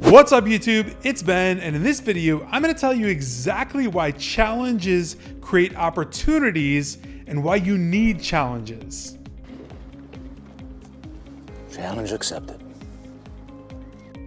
What's up YouTube? It's Ben, and in this video, I'm going to tell you exactly why challenges create opportunities and why you need challenges. Challenge accepted.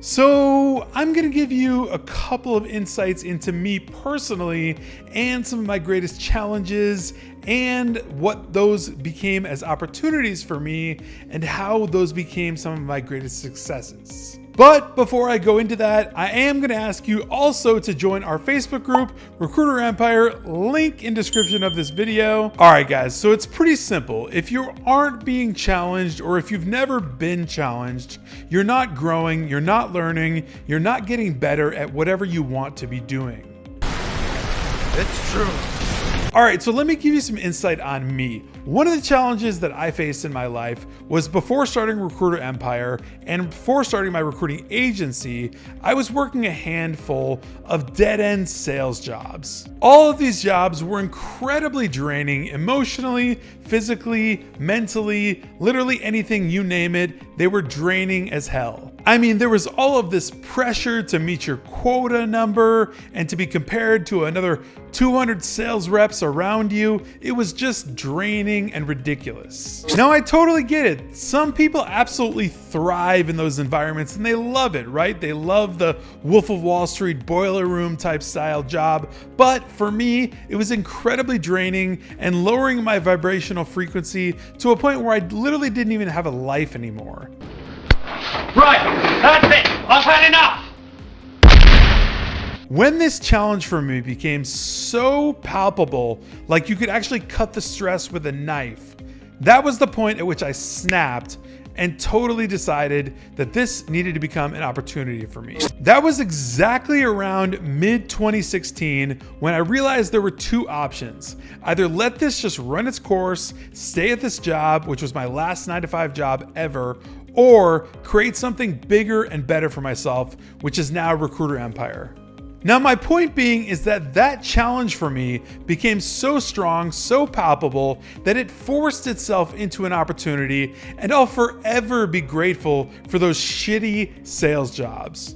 So I'm going to give you a couple of insights into me personally and some of my greatest challenges and what those became as opportunities for me and how those became some of my greatest successes. But before I go into that, I am going to ask you also to join our Facebook group, Recruiter Empire, link in description of this video. All right, guys, so it's pretty simple. If you aren't being challenged or if you've never been challenged, you're not growing, you're not learning, you're not getting better at whatever you want to be doing. It's true. All right, so let me give you some insight on me. One of the challenges that I faced in my life was before starting Recruiter Empire and before starting my recruiting agency, I was working a handful of dead-end sales jobs. All of these jobs were incredibly draining emotionally, physically, mentally, literally anything you name it, they were draining as hell. I mean, there was all of this pressure to meet your quota number and to be compared to another 200 sales reps around you. It was just draining and ridiculous. Now, I totally get it. Some people absolutely thrive in those environments and they love it, right? They love the Wolf of Wall Street boiler room type style job. But for me, it was incredibly draining and lowering my vibrational frequency to a point where I literally didn't even have a life anymore. Right, that's it. I've had enough. When this challenge for me became so palpable, like you could actually cut the stress with a knife, that was the point at which I snapped and totally decided that this needed to become an opportunity for me. That was exactly around mid-2016 when I realized there were two options. Either let this just run its course, stay at this job, which was my last 9-to-5 job ever, or create something bigger and better for myself, which is now Recruiter Empire. Now, my point being is that challenge for me became so strong, so palpable, that it forced itself into an opportunity, and I'll forever be grateful for those shitty sales jobs.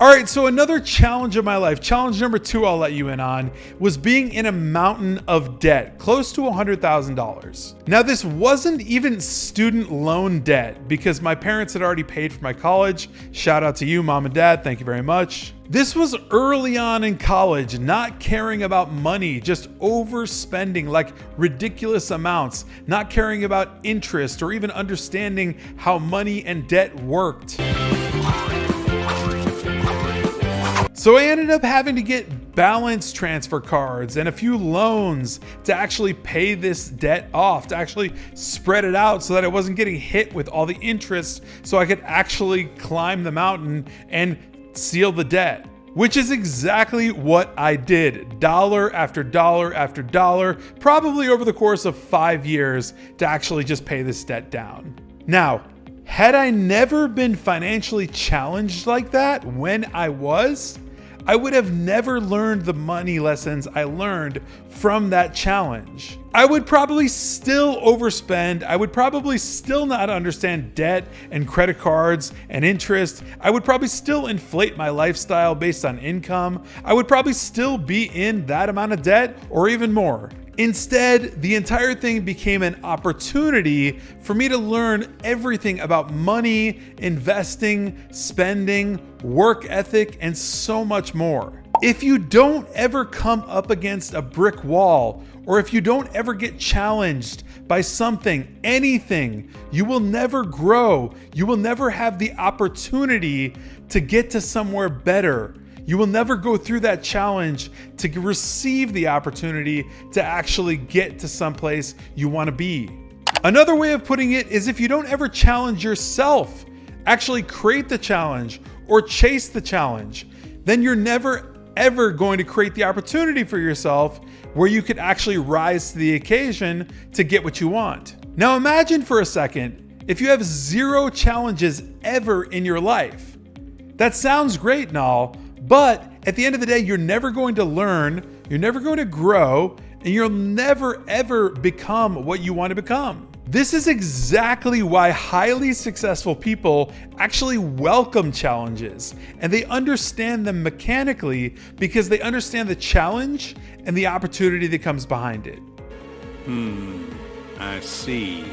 All right, so another challenge of my life, challenge number 2 I'll let you in on, was being in a mountain of debt, close to $100,000. Now, this wasn't even student loan debt because my parents had already paid for my college. Shout out to you, mom and dad, thank you very much. This was early on in college, not caring about money, just overspending like ridiculous amounts, not caring about interest or even understanding how money and debt worked. So I ended up having to get balance transfer cards and a few loans to actually pay this debt off, to actually spread it out so that I wasn't getting hit with all the interest so I could actually climb the mountain and seal the debt, which is exactly what I did. Dollar after dollar after dollar, probably over the course of 5 years to actually just pay this debt down. Now, had I never been financially challenged like that when I would have never learned the money lessons I learned from that challenge. I would probably still overspend. I would probably still not understand debt and credit cards and interest. I would probably still inflate my lifestyle based on income. I would probably still be in that amount of debt or even more. Instead, the entire thing became an opportunity for me to learn everything about money, investing, spending, work ethic, and so much more. If you don't ever come up against a brick wall, or if you don't ever get challenged by something, anything, you will never grow. You will never have the opportunity to get to somewhere better. You will never go through that challenge to receive the opportunity to actually get to someplace you want to be. Another way of putting it is if you don't ever challenge yourself, actually create the challenge or chase the challenge, then you're never ever going to create the opportunity for yourself where you could actually rise to the occasion to get what you want. Now imagine for a second if you have 0 challenges ever in your life. That sounds great and all, but at the end of the day, you're never going to learn, you're never going to grow, and you'll never ever become what you want to become. This is exactly why highly successful people actually welcome challenges, and they understand them mechanically because they understand the challenge and the opportunity that comes behind it. I see.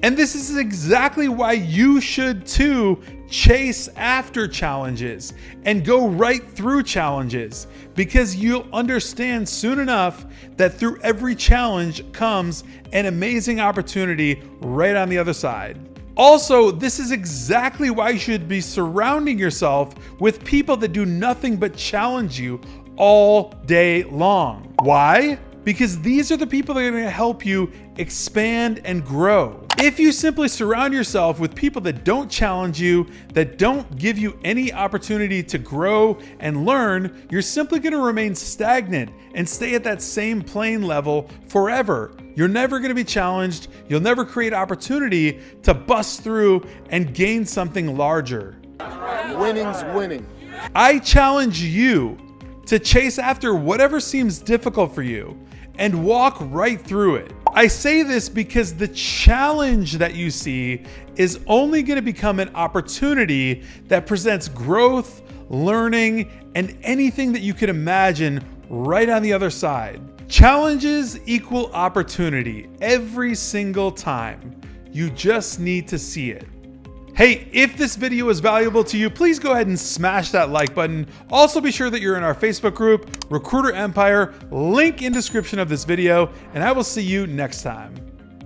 And this is exactly why you should too chase after challenges and go right through challenges, because you'll understand soon enough that through every challenge comes an amazing opportunity right on the other side. Also, this is exactly why you should be surrounding yourself with people that do nothing but challenge you all day long. Why? Because these are the people that are going to help you expand and grow. If you simply surround yourself with people that don't challenge you, that don't give you any opportunity to grow and learn, you're simply going to remain stagnant and stay at that same plane level forever. You're never going to be challenged. You'll never create opportunity to bust through and gain something larger. Winning's winning. I challenge you to chase after whatever seems difficult for you and walk right through it. I say this because the challenge that you see is only going to become an opportunity that presents growth, learning, and anything that you could imagine right on the other side. Challenges equal opportunity every single time. You just need to see it. Hey, if this video was valuable to you, please go ahead and smash that like button. Also be sure that you're in our Facebook group, Recruiter Empire, link in description of this video, and I will see you next time.